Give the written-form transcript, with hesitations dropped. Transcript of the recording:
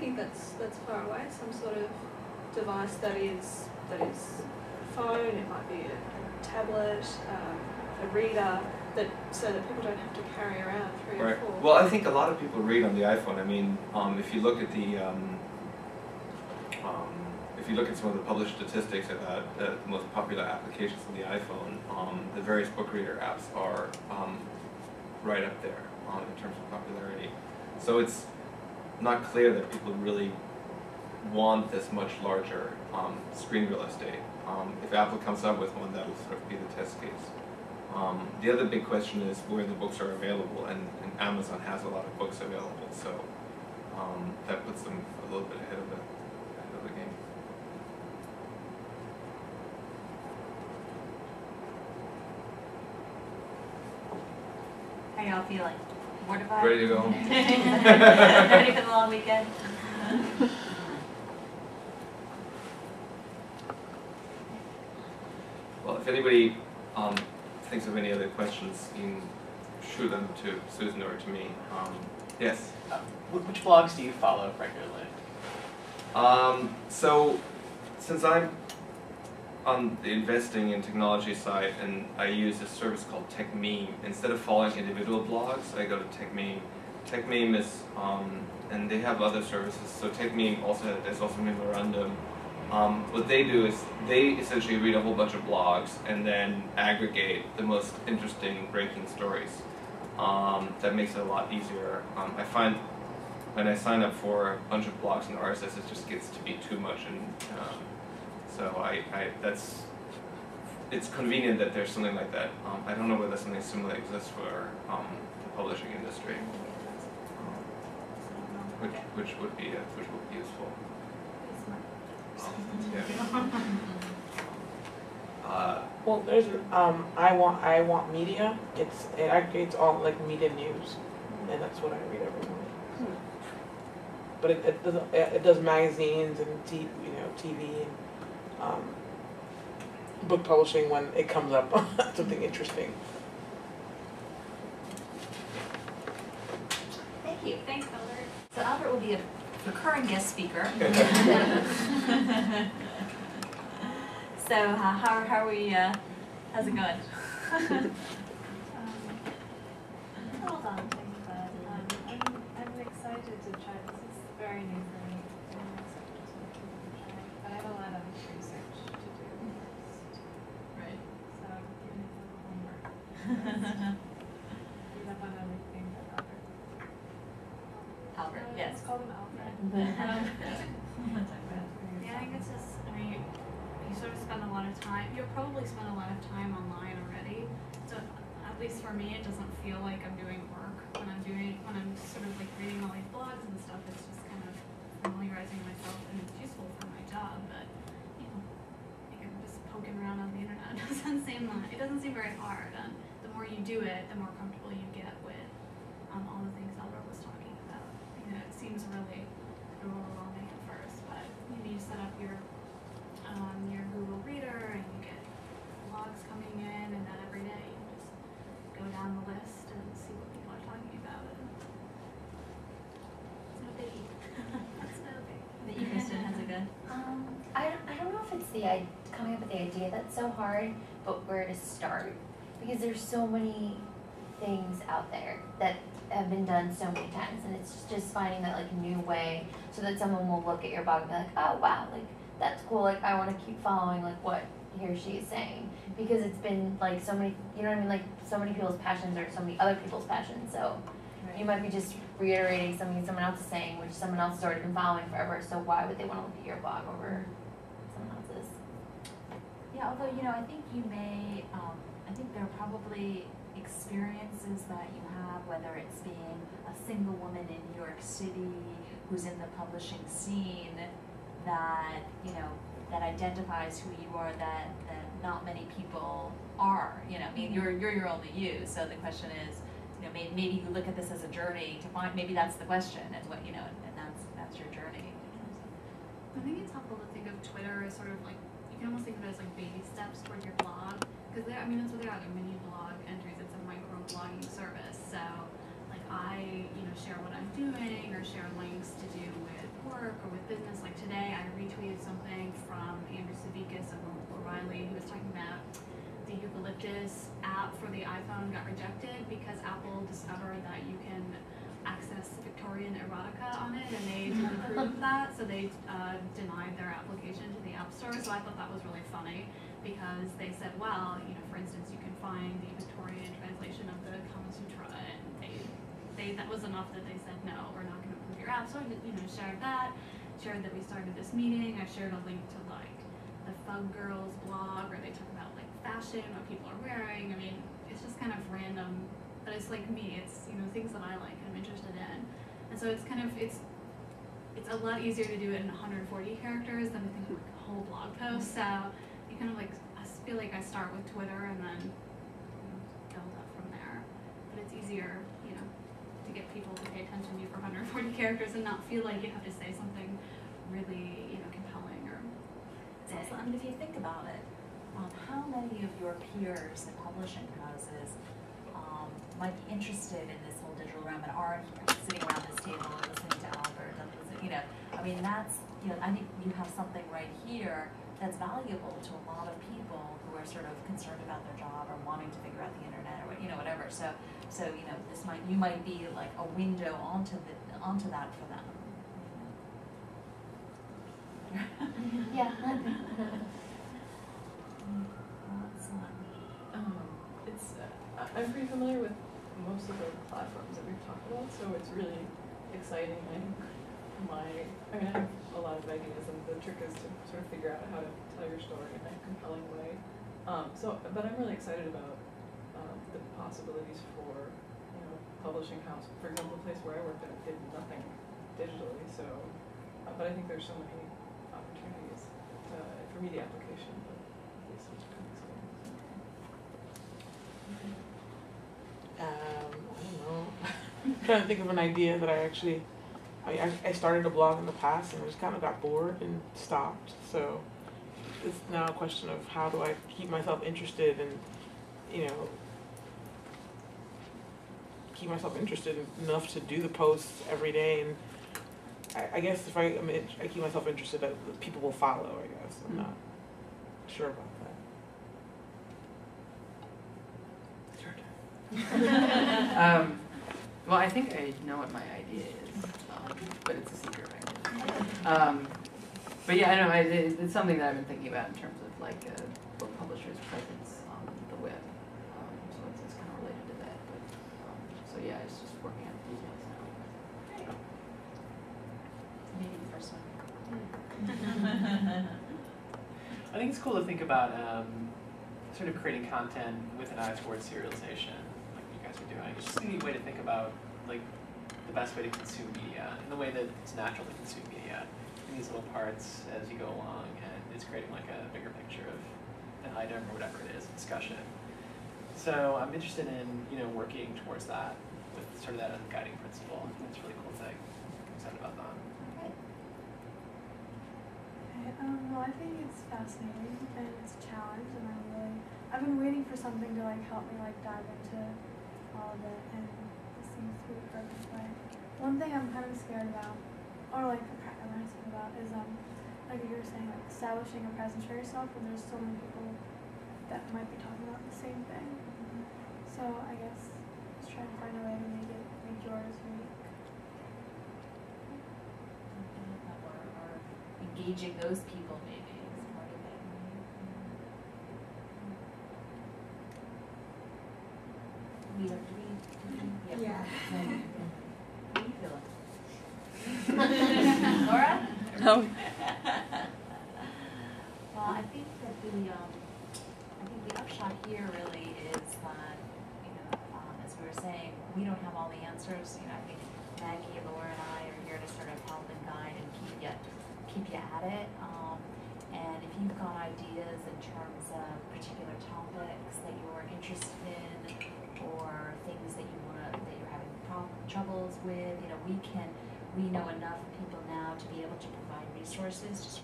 thinking that's far away. Some sort of device that is a phone. It might be a tablet, a reader, so that people don't have to carry around 3 or 4. Well, I think a lot of people read on the iPhone. I mean, if you look at some of the published statistics about the most popular applications on the iPhone, the various book reader apps are right up there in terms of popularity. So it's not clear that people really want this much larger screen real estate. If Apple comes up with one, that'll sort of be the test case. The other big question is where the books are available, and Amazon has a lot of books available, so that puts them a little bit ahead of the game. How y'all feeling? Mortified? Ready to go? Ready for the long weekend? Well, if anybody thinks of any other questions, you can shoot them to Susan or to me. Yes? Which blogs do you follow regularly? So, since I'm on the investing in technology side, and I use a service called TechMeme, instead of following individual blogs, I go to TechMeme. TechMeme is, and they have other services, so TechMeme also there's also Memorandum. What they do is they essentially read a whole bunch of blogs and then aggregate the most interesting breaking stories. That makes it a lot easier. I find when I sign up for a bunch of blogs and RSS, it just gets to be too much, and so it's convenient that there's something like that. I don't know whether something similar exists for the publishing industry, which would be useful. Well, there's I want media. It aggregates all like media news, and that's what I read every morning. But it doesn't. It does magazines and TV and book publishing when it comes up something interesting. Thank you. Thanks, Albert. So Albert will be a recurring guest speaker. So how are we? How's it going? Hold on, but I'm excited to try. This is very new for me. But I have a lot of research to do. Right. So I'm giving it a little homework. Read up on everything that Albert, yes. Let's call him Albert. Yeah, I think it's just, I mean, you sort of spend a lot of time, you'll probably spend a lot of time online already. So at least for me, it doesn't feel like I'm doing work when I'm sort of like reading all these blogs and stuff. It's just kind of familiarizing myself, and it's useful for my job, but you know, like I'm just poking around on the internet. It doesn't seem very hard, and the more you do it, the more comfortable you get with all the things Albert was talking about. You know, it seems really overwhelming at first, but you set up your Google Reader, and you get blogs coming in, and then every day you just go down the list and see what people are talking about. It's no biggie. It's no biggie. You, Kristen, how's it good? I don't know if it's the coming up with the idea that's so hard, but where to start, because there's so many things out there that have been done so many times, and it's just finding that like new way so that someone will look at your blog and be like, oh wow, like that's cool, like I want to keep following like what he or she is saying, because it's been like so many, you know what I mean, like so many people's passions are so many other people's passions, so you might be just reiterating something someone else is saying, which someone else has already been following forever, so why would they want to look at your blog over someone else's? Yeah, although, you know, I think you may, I think there are probably experiences that you have, whether it's being a single woman in New York City who's in the publishing scene, that, you know, that identifies who you are, that not many people are, you know, I mean, you're your only you, so the question is, you know, maybe you look at this as a journey to find, maybe that's the question, and what, you know, and that's your journey. I think it's helpful to think of Twitter as sort of like, you can almost think of it as like baby steps toward your blog, because I mean, that's what they are, they're mini blog entries, it's a micro blogging service, so like I, you know, share what I'm doing, or share links to do with work, work or with business. Like today, I retweeted something from Andrew Savickas of O'Reilly. He was talking about the eucalyptus app for the iPhone got rejected because Apple discovered that you can access Victorian erotica on it, and they didn't approve of that, so they denied their application to the App Store. So I thought that was really funny because they said, well, you know, for instance, you can find the Victorian translation of the Kama Sutra, and they that was enough that they said, no, we're not going to approve your app. So I, you know, shared that we started this meeting. I shared a link to like the Fug Girls blog where they talk about like fashion, what people are wearing. I mean, it's just kind of random, but it's like me, it's, you know, things that I like and I'm interested in. And so it's kind of, it's a lot easier to do it in 140 characters than I think like a whole blog post. So you kind of like, I feel like I start with Twitter and then, you know, build up from there. But it's easier, you know, to get people to pay attention to you for 140 characters and not feel like you have to say something really, you know, compelling or. It's also, I mean, if you think about it, how many of your peers in publishing houses might be interested in this whole digital realm and aren't sitting around this table and listening to Albert and listening, you know, I mean, that's, you know, I think you have something right here that's valuable to a lot of people who are sort of concerned about their job or wanting to figure out the internet or, you know, whatever. So you know, you might be like a window onto that for them. Yeah. I'm pretty familiar with most of the platforms that we've talked about, so it's really exciting. I have a lot of ideas, and the trick is to sort of figure out how to tell your story in a compelling way. But I'm really excited about the possibilities for, you know, publishing house. For example, the place where I worked at did nothing digitally, so, but I think there's so many opportunities for media application. But this is kind of exciting. I don't know. I'm trying to think of an idea that I started a blog in the past and just kind of got bored and stopped. So it's now a question of how do I keep myself interested and, you know, keep myself interested enough to do the posts every day. And I guess if I keep myself interested, that people will follow, I guess. I'm not sure about that. Well, I think I know what my idea is, but it's a secret right. But yeah, I know it's something that I've been thinking about in terms of like book publishers' presence on the web. So it's kind of related to that. But so yeah, it's just working out the details now. Maybe the first one. I think it's cool to think about sort of creating content with an eye towards serialization, like you guys are doing. It's just a neat way to think about like the best way to consume media and the way that it's natural to consume media in these little parts as you go along, and it's creating like a bigger picture of an item or whatever it is, discussion. So I'm interested in, you know, working towards that with sort of that as a guiding principle. I think that's a really cool thing. I'm excited about that. Well, I think it's fascinating and it's a challenge, and I've been waiting for something to like help me like dive into all of it, and this seems to be the perfect way. One thing I'm kind of scared about, or like I'm asking about, is like you were saying, like establishing a presence for yourself when there's so many people that might be talking about the same thing. So I guess just trying to find a way to make yours unique. Or engaging those people maybe is part of it. Yeah. How do you feel? Laura? No. Well, I think that the upshot here really is that, you know, as we were saying, we don't have all the answers. You know, I think Maggie, Laura, and I are here to sort of help and guide and keep you at it. And if you've got ideas in terms of particular topics that you're interested in, or things that you're having troubles with, you know, we know enough people now to be able to provide resources. Just